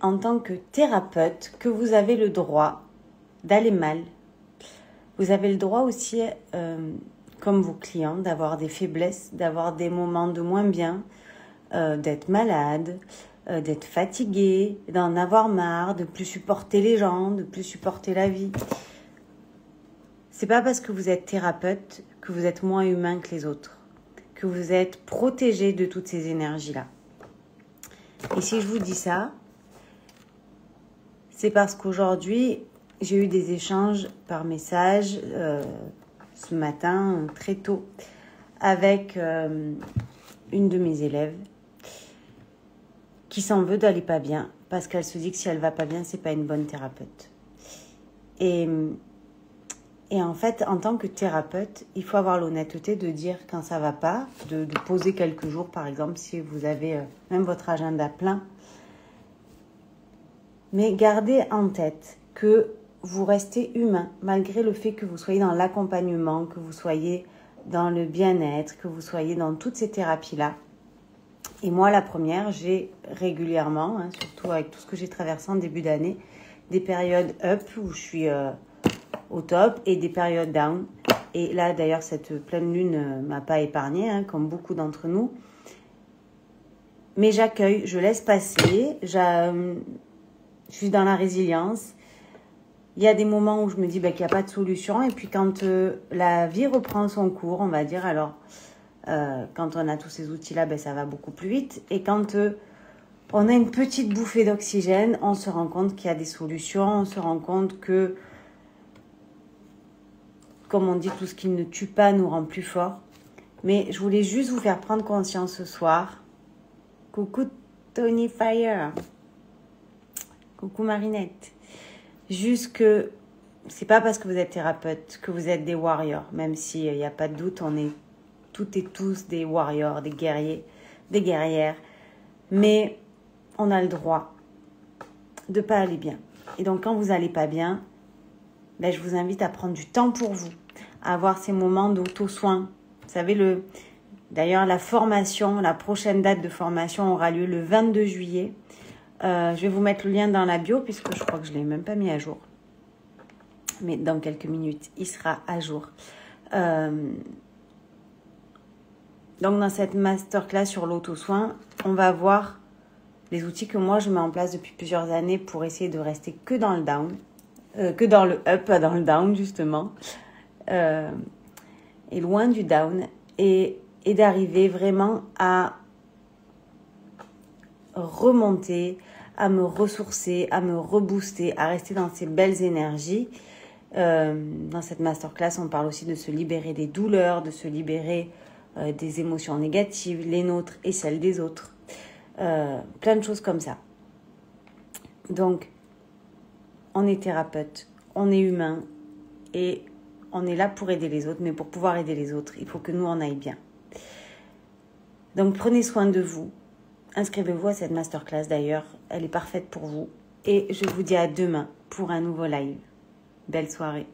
En tant que thérapeute, que vous avez le droit d'aller mal. Vous avez le droit aussi, comme vos clients, d'avoir des faiblesses, d'avoir des moments de moins bien, d'être malade, d'être fatigué, d'en avoir marre, de plus supporter les gens, de plus supporter la vie. C'est pas parce que vous êtes thérapeute que vous êtes moins humain que les autres, que vous êtes protégé de toutes ces énergies-là. Et si je vous dis ça, c'est parce qu'aujourd'hui, j'ai eu des échanges par message ce matin, très tôt, avec une de mes élèves qui s'en veut d'aller pas bien parce qu'elle se dit que si elle va pas bien, c'est pas une bonne thérapeute. Et en fait, en tant que thérapeute, il faut avoir l'honnêteté de dire quand ça va pas, de poser quelques jours, par exemple, si vous avez même votre agenda plein. Mais gardez en tête que vous restez humain, malgré le fait que vous soyez dans l'accompagnement, que vous soyez dans le bien-être, que vous soyez dans toutes ces thérapies-là. Et moi, la première, j'ai régulièrement, surtout avec tout ce que j'ai traversé en début d'année, des périodes up où je suis au top et des périodes down. Et là, d'ailleurs, cette pleine lune m'a pas épargnée, comme beaucoup d'entre nous. Mais j'accueille, je laisse passer, je suis dans la résilience. Il y a des moments où je me dis qu'il n'y a pas de solution. Et puis quand la vie reprend son cours, on va dire, alors quand on a tous ces outils-là, ça va beaucoup plus vite. Et quand on a une petite bouffée d'oxygène, on se rend compte qu'il y a des solutions. On se rend compte que, comme on dit, tout ce qui ne tue pas nous rend plus forts. Mais je voulais juste vous faire prendre conscience ce soir. Coucou Tony Fire. Coucou Marinette. Juste que c'est pas parce que vous êtes thérapeute que vous êtes des warriors, même s'il n'y a pas de doute, on est toutes et tous des warriors, des guerriers, des guerrières. Mais on a le droit de pas aller bien. Et donc quand vous n'allez pas bien, je vous invite à prendre du temps pour vous, à avoir ces moments d'auto-soin. Vous savez, d'ailleurs la formation, la prochaine date de formation aura lieu le 22 juillet. Je vais vous mettre le lien dans la bio puisque je crois que je ne l'ai même pas mis à jour. Mais dans quelques minutes, il sera à jour. Donc dans cette masterclass sur l'auto-soin, on va voir les outils que moi je mets en place depuis plusieurs années pour essayer de rester que dans le down, que dans le up, pas dans le down justement, et loin du down, et d'arriver vraiment à remonter, à me ressourcer, à me rebooster, à rester dans ces belles énergies. Dans cette masterclass, on parle aussi de se libérer des douleurs, de se libérer des émotions négatives, les nôtres et celles des autres. Plein de choses comme ça. Donc, on est thérapeute, on est humain et on est là pour aider les autres. Mais pour pouvoir aider les autres, il faut que nous, on aille bien. Donc, prenez soin de vous. Inscrivez-vous à cette masterclass d'ailleurs, elle est parfaite pour vous. Et je vous dis à demain pour un nouveau live. Belle soirée.